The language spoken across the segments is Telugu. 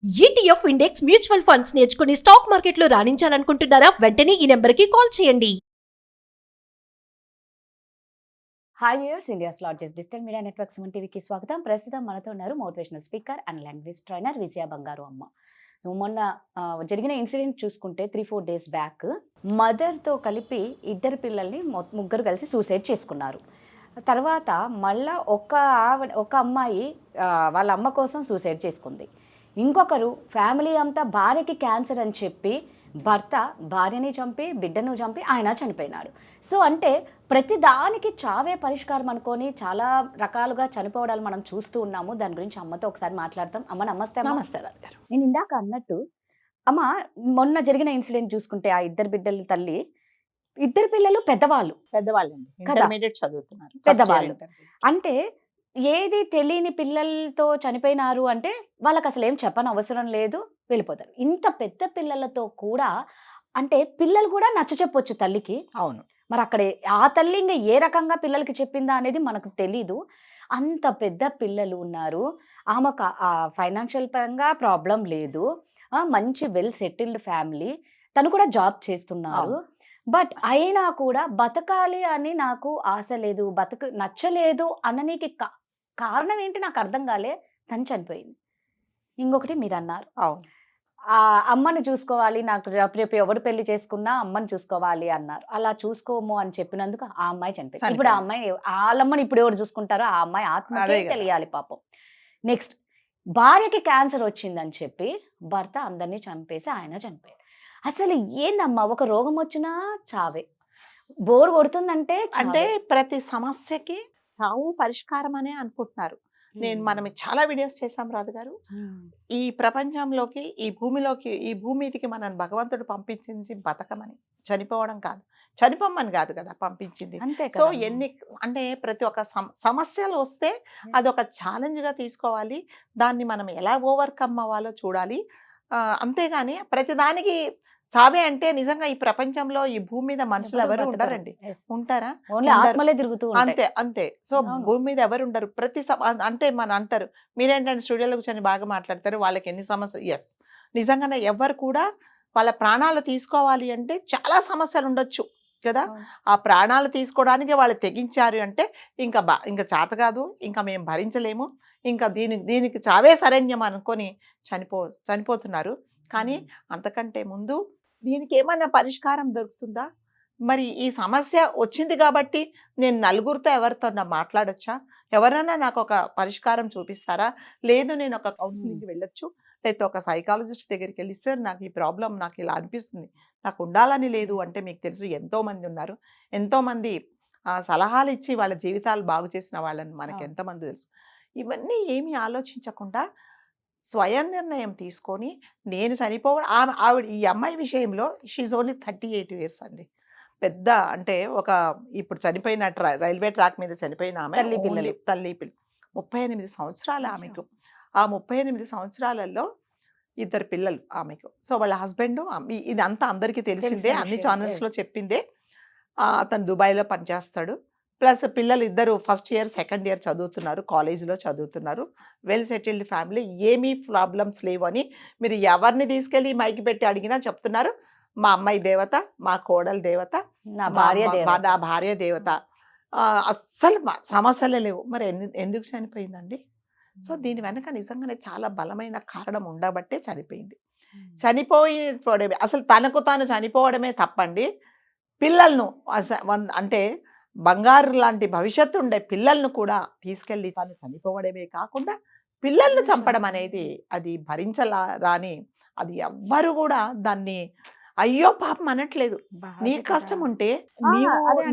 ఈటీఎఫ్ ఇండెక్స్ మ్యూచువల్ ఫండ్స్ నేర్చుకుని స్టాక్ మార్కెట్లో రాణించాలనుకుంటున్నారా? వెంటనే ఈ నెంబర్కి కాల్ చేయండి. Hi viewers, India's largest digital media network Suman టీవీకి స్వాగతం. ప్రస్తుతం మనతో ఉన్నారు motivational speaker and language trainer Vijaya Bangaru Amma. So మొన్న జరిగిన ఇన్సిడెంట్ చూసుకుంటే 3-4 డేస్ బ్యాక్ మదర్తో కలిపి ఇద్దరు పిల్లల్ని ముగ్గురు కలిసి సూసైడ్ చేసుకున్నారు. తర్వాత మళ్ళా ఒక అమ్మాయి వాళ్ళ అమ్మ కోసం సూసైడ్ చేసుకుంది. ఇంకొకరు ఫ్యామిలీ అంతా భార్యకి క్యాన్సర్ అని చెప్పి భర్త భార్యని చంపి బిడ్డను చంపి ఆయన చనిపోయినాడు. సో అంటే ప్రతి దానికి చావే పరిష్కారం అనుకొని చాలా రకాలుగా చనిపోవడాలు మనం చూస్తూ ఉన్నాము. దాని గురించి అమ్మతో ఒకసారి మాట్లాడతాం. అమ్మ నమస్తే. నమస్తే రాజు గారు. నేను ఇందాక అన్నట్టు అమ్మ, మొన్న జరిగిన ఇన్సిడెంట్ చూసుకుంటే ఆ ఇద్దరు బిడ్డల తల్లి, ఇద్దరు పిల్లలు పెద్దవాళ్ళండి, ఇంటర్మీడియట్ చదువుతున్నారు, పెద్దవాళ్ళు. అంటే ఏది తెలియని పిల్లలతో చనిపోయినారు అంటే వాళ్ళకి అసలు ఏం చెప్పని అవసరం లేదు, వెళ్ళిపోతారు. ఇంత పెద్ద పిల్లలతో కూడా అంటే పిల్లలు కూడా నచ్చ చెప్పొచ్చు తల్లికి. అవును. మరి అక్కడ ఆ తల్లి ఇంకా ఏ రకంగా పిల్లలకి చెప్పిందా అనేది మనకు తెలీదు. అంత పెద్ద పిల్లలు ఉన్నారు. ఆమెకు ఫైనాన్షియల్ పరంగా ప్రాబ్లం లేదు, మంచి వెల్ సెటిల్డ్ ఫ్యామిలీ, తను కూడా జాబ్ చేస్తున్నారు. బట్ అయినా కూడా బతకాలి అని నాకు ఆశ లేదు, నచ్చలేదు అననీకి కారణం ఏంటి నాకు అర్థం కాలే. తను చనిపోయింది. ఇంకొకటి మీరు అన్నారు, ఆ అమ్మని చూసుకోవాలి, నాకు రేపు ఎవరు పెళ్లి చేసుకున్నా అమ్మని చూసుకోవాలి అన్నారు. అలా చూసుకోము అని చెప్పినందుకు ఆ అమ్మాయి చనిపోయింది. ఇప్పుడు ఆ అమ్మాయి వాళ్ళమ్మని ఇప్పుడు ఎవరు చూసుకుంటారో ఆ అమ్మాయి ఆత్మకే తెలియాలి పాపం. నెక్స్ట్, భార్యకి క్యాన్సర్ వచ్చిందని చెప్పి భర్త అందరినీ చంపేసి ఆయన చనిపోయాడు. అసలు ఏందమ్మా, ఒక రోగం వచ్చినా చావే, బోర్ కొడుతుందంటే అంటే ప్రతి సమస్యకి చావు పరిష్కారం అనే అనుకుంటున్నారు. మనం చాలా వీడియోస్ చేశాం రాజు గారు. ఈ ప్రపంచంలోకి, ఈ భూమిలోకి, ఈ భూమి మీదకి మనల్ని భగవంతుడు పంపించింది బతకమని, చనిపోవడం కాదు, చనిపోమని కాదు కదా పంపించింది. సో అంటే ప్రతి ఒక్క సమస్యలు వస్తే అదొక ఛాలెంజ్గా తీసుకోవాలి, దాన్ని మనం ఎలా ఓవర్కమ్ అవ్వాలో చూడాలి. అంతేగాని ప్రతిదానికి చావే అంటే నిజంగా ఈ ప్రపంచంలో ఈ భూమి మీద మనుషులు ఎవరు ఉండరండి. ఉంటారా? అంతే అంతే. సో భూమి మీద ఎవరు ఉండరు. అంటే మన అంటారు, మీరేంటంటే స్టూడియోలో కూర్చొని బాగా మాట్లాడతారు, వాళ్ళకి ఎన్ని సమస్యలు. ఎస్, నిజంగానే ఎవరు కూడా వాళ్ళ ప్రాణాలు తీసుకోవాలి అంటే చాలా సమస్యలు ఉండొచ్చు కదా. ఆ ప్రాణాలు తీసుకోవడానికి వాళ్ళు తెగించారు అంటే ఇంకా చేత కాదు, ఇంకా మేము భరించలేము, ఇంకా దీనికి చావే శరణ్యం అనుకొని చనిపోతున్నారు. కానీ అంతకంటే ముందు దీనికి ఏమైనా పరిష్కారం దొరుకుతుందా? మరి ఈ సమస్య వచ్చింది కాబట్టి నేను నలుగురితో ఎవరితో మాట్లాడొచ్చా? ఎవరైనా నాకు ఒక పరిష్కారం చూపిస్తారా? లేదు, నేను ఒక కౌన్సిలింగ్కి వెళ్ళొచ్చు, లేకపోతే ఒక సైకాలజిస్ట్ దగ్గరికి వెళ్ళి, సార్ నాకు ఈ ప్రాబ్లం, నాకు ఇలా అనిపిస్తుంది, నాకు ఉండాలని లేదు అంటే, మీకు తెలుసు ఎంతోమంది ఉన్నారు, ఎంతోమంది సలహాలు ఇచ్చి వాళ్ళ జీవితాలు బాగు చేసిన వాళ్ళని మనకి ఎంతమంది తెలుసు. ఇవన్నీ ఏమీ ఆలోచించకుండా స్వయం నిర్ణయం తీసుకొని నేను చనిపోవడం. ఆవిడ ఈ అమ్మాయి విషయంలో షీఈ్ ఓన్లీ 38 years అండి. పెద్ద అంటే ఇప్పుడు చనిపోయిన రైల్వే ట్రాక్ మీద చనిపోయిన ఆమె తల్లి పిల్లలు 38 సంవత్సరాలు ఆమెకు. ఆ 38 సంవత్సరాలలో 2 పిల్లలు ఆమెకు. సో వాళ్ళ హస్బెండ్, ఇదంతా అందరికీ తెలిసిందే, అన్ని ఛానల్స్లో చెప్పిందే. అతను దుబాయ్లో పనిచేస్తాడు. ప్లస్ పిల్లలు ఇద్దరు ఫస్ట్ ఇయర్ సెకండ్ ఇయర్ చదువుతున్నారు, కాలేజీలో చదువుతున్నారు, వెల్ సెటిల్డ్ ఫ్యామిలీ, ఏమీ ప్రాబ్లమ్స్ లేవు అని మీరు ఎవరిని తీసుకెళ్ళి మైకి పెట్టి అడిగినా చెప్తున్నారు, మా అమ్మాయి దేవత, మా కోడలు దేవత, నా భార్య దేవత, అస్సలు సమస్యలే లేవు. మరి ఎందుకు చనిపోయిందండి? సో దీని వెనక నిజంగానే చాలా బలమైన కారణం ఉండబట్టే చనిపోయింది. చనిపోవడమే అసలు తనకు తాను చనిపోవడమే తప్పండి. పిల్లలను అంటే బంగారు లాంటి భవిష్యత్తు ఉండే పిల్లలను కూడా తీసుకెళ్ళి తాను చనిపోవడమే కాకుండా పిల్లలను చంపడం అనేది అది భరించరాని, అది ఎవ్వరు కూడా దాన్ని అయ్యో పాపం అనట్లేదు. నీకు కష్టం ఉంటే,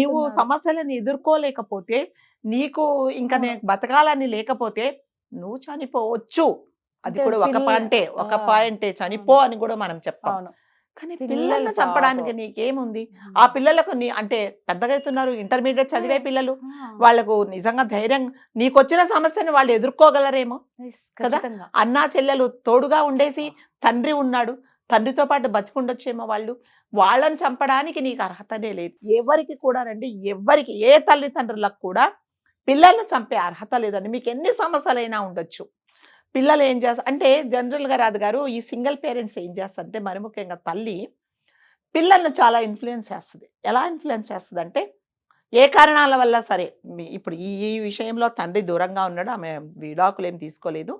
నీవు సమస్యలను ఎదుర్కోలేకపోతే, నీకు ఇంకా నేను బతకాలని లేకపోతే నువ్వు చనిపోవచ్చు. అది కూడా ఒక పాయింటే చనిపో అని కూడా మనం చెప్పాం. కానీ పిల్లలను చంపడానికి నీకేముంది? ఆ పిల్లలకు అంటే పెద్దగా అవుతున్నారు, ఇంటర్మీడియట్ చదివే పిల్లలు, వాళ్ళకు నిజంగా ధైర్యం, నీకొచ్చిన సమస్యను వాళ్ళు ఎదుర్కోగలరేమో కదా. అన్నా చెల్లెలు తోడుగా ఉండేసి తండ్రి ఉన్నాడు, తండ్రితో పాటు బతికుండొచ్చేమో వాళ్ళు. వాళ్ళని చంపడానికి నీకు అర్హతనే లేదు. ఎవరికి కూడా రండి, ఎవరికి, ఏ తల్లిదండ్రులకు కూడా పిల్లలను చంపే అర్హత లేదండి. మీకు ఎన్ని సమస్యలైనా ఉండొచ్చు, పిల్లలు ఏం చేస్తారు అంటే జనరల్గా రాదు గారు ఈ సింగిల్ పేరెంట్స్ ఏం చేస్తారంటే మరి ముఖ్యంగా తల్లి పిల్లల్ని చాలా ఇన్ఫ్లుయెన్స్ చేస్తుంది. ఎలా ఇన్ఫ్లుయెన్స్ చేస్తుంది అంటే ఏ కారణాల వల్ల సరే ఇప్పుడు ఈ ఈ విషయంలో తండ్రి దూరంగా ఉన్నాడు, ఆమె విడాకులు ఏం తీసుకోలేదు.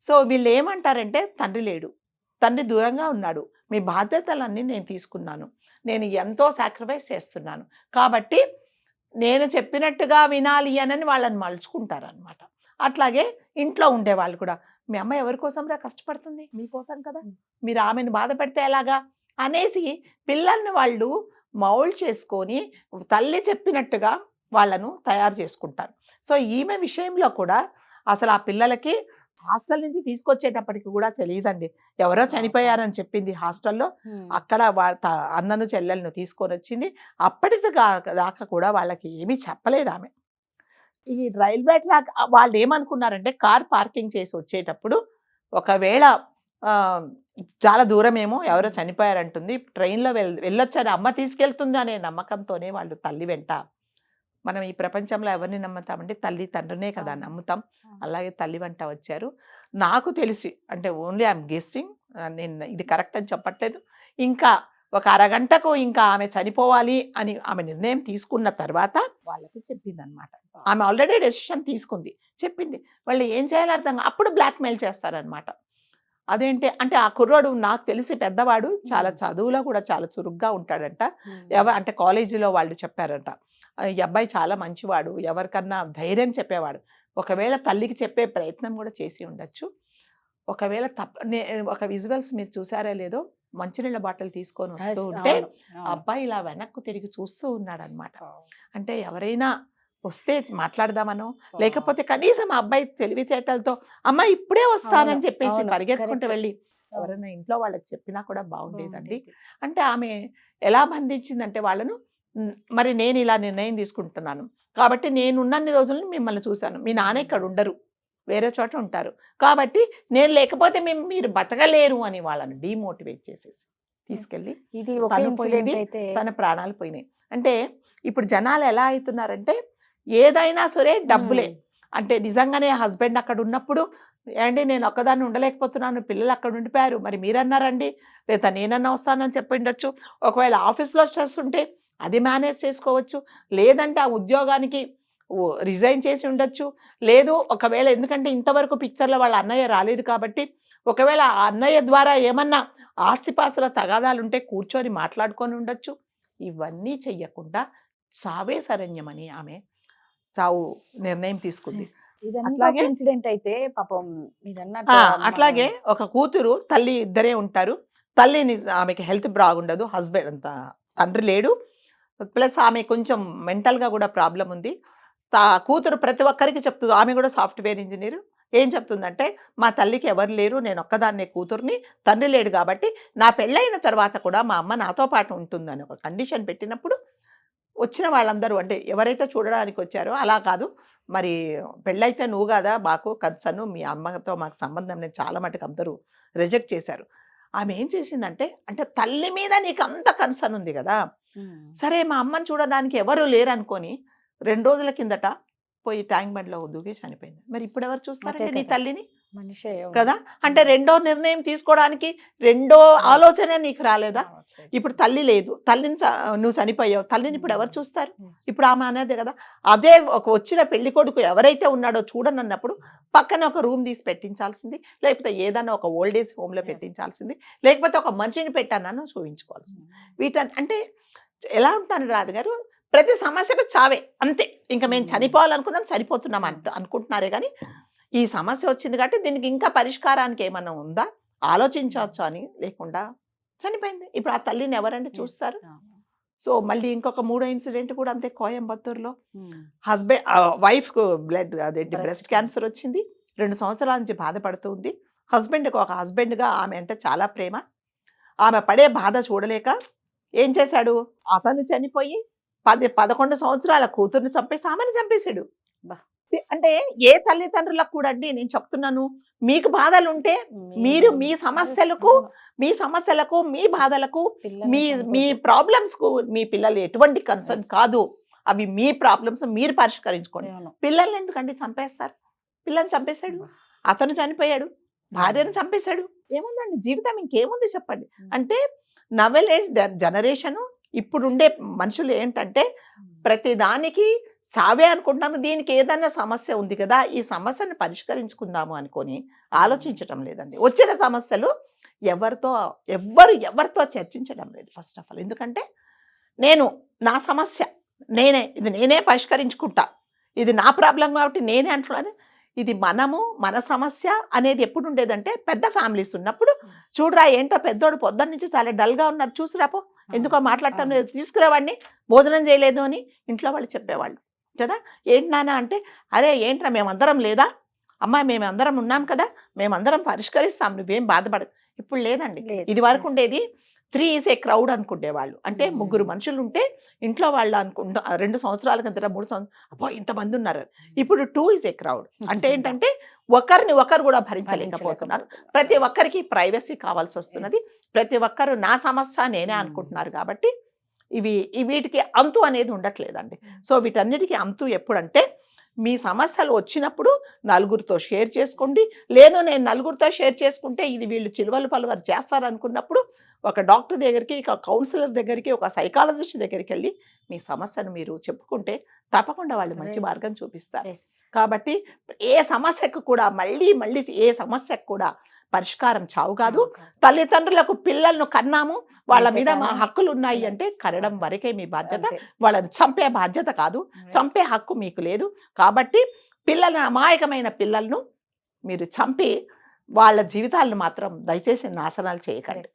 సో వీళ్ళు ఏమంటారంటే తండ్రి లేడు, తండ్రి దూరంగా ఉన్నాడు, మీ బాధ్యతలన్నీ నేను తీసుకున్నాను, నేను ఎంతో సాక్రిఫైస్ చేస్తున్నాను కాబట్టి నేను చెప్పినట్టుగా వినాలి అని వాళ్ళని మలుచుకుంటారనమాట. అట్లాగే ఇంట్లో ఉండేవాళ్ళు కూడా మీ అమ్మ ఎవరి కోసం రా కష్టపడుతుంది, మీకోసం కదా, మీరు ఆమెను బాధ పెడితే ఎలాగా అనేసి పిల్లల్ని వాళ్ళు మౌల్డ్ చేసుకొని తల్లి చెప్పినట్టుగా వాళ్ళను తయారు చేసుకుంటారు. సో ఈమె విషయంలో కూడా అసలు ఆ పిల్లలకి హాస్టల్ నుంచి తీసుకొచ్చేటప్పటికి కూడా తెలియదండి, ఎవరో చనిపోయారని చెప్పింది హాస్టల్లో, అక్కడ అన్నను చెల్లెలను తీసుకొని వచ్చింది. దాకా కూడా వాళ్ళకి ఏమీ చెప్పలేదు ఆమె. ఈ రైల్వే ట్రాక్ వాళ్ళు ఏమనుకున్నారంటే కార్ పార్కింగ్ చేసి వచ్చేటప్పుడు ఒకవేళ చాలా దూరమేమో ఎవరో చనిపోయారంటుంది, ట్రైన్లో వెళ్ళొచ్చని అమ్మ తీసుకెళ్తుంది అనే నమ్మకంతోనే వాళ్ళు తల్లి వెంట, మనం ఈ ప్రపంచంలో ఎవరిని నమ్ముతామంటే తల్లి తండ్రినే కదా నమ్ముతాం, అలాగే తల్లి వెంట వచ్చారు. నాకు తెలిసి అంటే ఓన్లీ ఐఎమ్ గెస్సింగ్, నేను ఇది కరెక్ట్ అని చెప్పట్లేదు, ఇంకా ఒక అరగంటకు ఇంకా ఆమె చనిపోవాలి అని ఆమె నిర్ణయం తీసుకున్న తర్వాత వాళ్ళకి చెప్పింది అనమాట. ఆమె ఆల్రెడీ డెసిషన్ తీసుకుంది, చెప్పింది. వాళ్ళు ఏం చేయాలో అర్థం అప్పుడు బ్లాక్మెయిల్ చేస్తారనమాట. అదేంటి అంటే ఆ కుర్రాడు నాకు తెలిసి పెద్దవాడు చాలా చదువులో కూడా చాలా చురుగ్గా ఉంటాడంట. అంటే కాలేజీలో వాళ్ళు చెప్పారంట ఈ అబ్బాయి చాలా మంచివాడు, ఎవరికన్నా ధైర్యం చెప్పేవాడు, ఒకవేళ తల్లికి చెప్పే ప్రయత్నం కూడా చేసి ఉండొచ్చు. ఒకవేళ ఒక విజువల్స్ మీరు చూసారా లేదో, మంచినీళ్ళ బాటిల్ తీసుకొని వస్తూ ఉంటే అబ్బాయి ఇలా వెనక్కు తిరిగి చూస్తూ ఉన్నాడు అనమాట. అంటే ఎవరైనా వస్తే మాట్లాడదామనో లేకపోతే కనీసం ఆ అబ్బాయి తెలివితేటలతో అమ్మ ఇప్పుడే వస్తానని చెప్పేసి పరిగెత్తుకుంటూ వెళ్ళి ఎవరైనా ఇంట్లో వాళ్ళకి చెప్పినా కూడా బాగుండేదండి. అంటే ఆమె ఎలా బంధించిందంటే వాళ్ళను, మరి నేను ఇలా నిర్ణయం తీసుకుంటున్నాను కాబట్టి నేనున్నన్ని రోజులు మిమ్మల్ని చూశాను, మీ నాన్న ఇక్కడ ఉండరు, వేరే చోట ఉంటారు కాబట్టి నేను లేకపోతే మీరు బతకలేరు అని వాళ్ళని డిమోటివేట్ చేసేసి తీసుకెళ్ళి తన ప్రాణాలు పోయినాయి. అంటే ఇప్పుడు జనాలు ఎలా అవుతున్నారంటే ఏదైనా సరే డబ్బులే. అంటే నిజంగానే హస్బెండ్ అక్కడ ఉన్నప్పుడు ఏంటి నేను ఒక్కదాన్ని ఉండలేకపోతున్నాను, పిల్లలు అక్కడ ఉండిపోయారు, మరి మీరన్నారండి, లేదా నేనన్నా వస్తానని చెప్పిండొచ్చు. ఒకవేళ ఆఫీస్లో స్ట్రెస్ ఉంటే అది మేనేజ్ చేసుకోవచ్చు, లేదంటే ఆ ఉద్యోగానికి రిజైన్ చేసి ఉండొచ్చు, లేదు ఒకవేళ ఎందుకంటే ఇంతవరకు పిక్చర్లో వాళ్ళ అన్నయ్య రాలేదు కాబట్టి ఒకవేళ ఆ అన్నయ్య ద్వారా ఏమన్నా ఆస్తిపాస్తుల తగాదాలు ఉంటే కూర్చొని మాట్లాడుకొని ఉండొచ్చు. ఇవన్నీ చెయ్యకుండా చావే శరణ్యమని ఆమె చావు నిర్ణయం తీసుకుంది. అట్లాగే ఇన్సిడెంట్ అయితే పాపం అట్లాగే ఒక కూతురు తల్లి ఇద్దరే ఉంటారు. తల్లిని ఆమెకి హెల్త్ బాగుండదు, హస్బెండ్ అంత తండ్రి లేడు, ప్లస్ ఆమె కొంచెం మెంటల్గా కూడా ప్రాబ్లం ఉంది. కూతురు ప్రతి ఒక్కరికి చెప్తుంది, ఆమె కూడా సాఫ్ట్వేర్ ఇంజనీర్. ఏం చెప్తుందంటే మా తల్లికి ఎవరు లేరు, నేను ఒక్కదాన్నే కూతుర్ని, తండ్రి లేడు కాబట్టి నా పెళ్ళైన తర్వాత కూడా మా అమ్మ నాతో పాటు ఉంటుందని ఒక కండిషన్ పెట్టినప్పుడు వచ్చిన వాళ్ళందరూ అంటే ఎవరైతే చూడడానికి వచ్చారో అలా కాదు, మరి పెళ్ళైతే నువ్వు కదా మాకు కన్సర్న్, మీ అమ్మతో మాకు సంబంధం లేదు, చాలా మటుకు అందరూ రిజెక్ట్ చేశారు. ఆమె ఏం చేసిందంటే అంటే తల్లి మీద నీకు అంత కన్సర్న్ ఉంది కదా, సరే మా అమ్మని చూడడానికి ఎవరు లేరు అనుకొని 2 రోజుల కిందట పోయి ట్యాంక్ బండ్లో దూకి చనిపోయింది. మరి ఇప్పుడు ఎవరు చూస్తారంటే నీ తల్లిని కదా. అంటే రెండో నిర్ణయం తీసుకోవడానికి రెండో ఆలోచన నీకు రాలేదా? ఇప్పుడు తల్లి లేదు, తల్లిని నువ్వు చనిపోయావు, తల్లిని ఇప్పుడు ఎవరు చూస్తారు? ఇప్పుడు ఆమె అనేది కదా, అదే ఒక వచ్చిన పెళ్లి కొడుకు ఎవరైతే ఉన్నాడో చూడనన్నప్పుడు పక్కన ఒక రూమ్ తీసి పెట్టించాల్సింది, లేకపోతే ఏదన్నా ఒక ఓల్డ్ ఏజ్ హోమ్లో పెట్టించాల్సింది, లేకపోతే ఒక మనిషిని పెట్టానని చూపించుకోవాల్సింది. అంటే ఎలా ఉంటాను రాదు గారు, ప్రతి సమస్యకు చావే అంతే, ఇంకా మేము చనిపోవాలనుకున్నాం చనిపోతున్నాం అనుకుంటున్నారే కానీ ఈ సమస్య వచ్చింది కాబట్టి దీనికి ఇంకా పరిష్కారానికి ఏమన్నా ఉందా ఆలోచించవచ్చు అని లేకుండా చనిపోయింది. ఇప్పుడు ఆ తల్లిని ఎవరంటే చూస్తారు. సో మళ్ళీ ఇంకొక 3వ ఇన్సిడెంట్ కూడా అంతే, కోయంబత్తూరులో హస్బెండ్ వైఫ్కు బ్రెస్ట్ క్యాన్సర్ వచ్చింది, 2 సంవత్సరాల నుంచి బాధపడుతుంది. ఒక హస్బెండ్గా ఆమె అంటే చాలా ప్రేమ, ఆమె పడే బాధ చూడలేక ఏం చేశాడు, అతను చనిపోయి 11 సంవత్సరాల కూతుర్ని చంపేసి ఆమెను చంపేశాడు. అంటే ఏ తల్లిదండ్రులకు కూడా అండి నేను చెప్తున్నాను, మీకు బాధలు ఉంటే మీరు మీ సమస్యలకు మీ బాధలకు మీ ప్రాబ్లమ్స్ కు మీ పిల్లలు ఎటువంటి కన్సర్న్ కాదు, అవి మీ ప్రాబ్లమ్స్ మీరు పరిష్కరించుకోండి. పిల్లల్ని ఎందుకండి చంపేస్తారు? పిల్లల్ని చంపేశాడు, అతను చనిపోయాడు, భార్యను చంపేశాడు, ఏముందండి జీవితం ఇంకేముంది చెప్పండి. అంటే నవలేజ్ జనరేషను ఇప్పుడుండే మనుషులు ఏంటంటే ప్రతి దానికి సావే అనుకుంటున్నాము. దీనికి ఏదైనా సమస్య ఉంది కదా, ఈ సమస్యను పరిష్కరించుకుందాము అనుకొని ఆలోచించటం లేదండి. వచ్చిన సమస్యలు ఎవరితో చర్చించడం లేదు ఫస్ట్ ఆఫ్ ఆల్. ఎందుకంటే నా సమస్య నేనే పరిష్కరించుకుంటా, ఇది నా ప్రాబ్లం కాబట్టి నేనే అంటున్నాను. ఇది మన సమస్య అనేది ఎప్పుడు ఉండేదంటే పెద్ద ఫ్యామిలీస్ ఉన్నప్పుడు, చూడరా ఏంటో పెద్దోడు పొద్దున్న నుంచి చాలా డల్గా ఉన్నారు, చూసిరాపో ఎందుకో మాట్లాడటం లేదు, తీసుకురావాడిని, భోజనం చేయలేదు అని ఇంట్లో వాళ్ళు చెప్పేవాళ్ళు కదా. ఏంటి నాన్న అంటే, అరే ఏంట్రా మేమందరం లేదా అమ్మాయి, మేమందరం ఉన్నాం కదా, మేమందరం పరిష్కరిస్తాం, నువ్వేం బాధపడదు. ఇప్పుడు లేదండి. ఇది వరకు ఉండేది 3 ఈజ్ ఏ క్రౌడ్ అనుకునేవాళ్ళు. అంటే 3 మనుషులు ఉంటే ఇంట్లో వాళ్ళు 2 సంవత్సరాల కింద 3 సంవత్సరాలు అబ్బో ఇంతమంది ఉన్నారు. ఇప్పుడు 2 ఈజ్ ఏ క్రౌడ్. అంటే ఏంటంటే ఒకరిని ఒకరు కూడా భరించలేకపోతున్నారు. ప్రతి ఒక్కరికి ప్రైవసీ కావాల్సి వస్తున్నది. ప్రతి ఒక్కరు నా సమస్య నేనే అనుకుంటున్నారు. కాబట్టి వీటికి అంతు అనేది ఉండట్లేదండి. సో వీటన్నిటికీ అంతు ఎప్పుడంటే మీ సమస్యలు వచ్చినప్పుడు నలుగురితో షేర్ చేసుకోండి. లేదు నేను నలుగురితో షేర్ చేసుకుంటే ఇది వీళ్ళు చిలువలు పలువరు చేస్తారు అనుకున్నప్పుడు ఒక డాక్టర్ దగ్గరికి, ఒక కౌన్సిలర్ దగ్గరికి, ఒక సైకాలజిస్ట్ దగ్గరికి వెళ్ళి మీ సమస్యను మీరు చెప్పుకుంటే తప్పకుండా వాళ్ళు మంచి మార్గం చూపిస్తారు. కాబట్టి ఏ సమస్యకు కూడా మళ్ళీ ఏ సమస్యకు కూడా పరిష్కారం చావు కాదు. తల్లిదండ్రులకు పిల్లలను కన్నాము, వాళ్ళ మీద మా హక్కులు ఉన్నాయి అంటే కనడం వరకే మీ బాధ్యత. వాళ్ళని చంపే బాధ్యత కాదు, చంపే హక్కు మీకు లేదు. కాబట్టి అమాయకమైన పిల్లలను మీరు చంపి వాళ్ళ జీవితాలను మాత్రం దయచేసి నాశనాలు చేయకండి.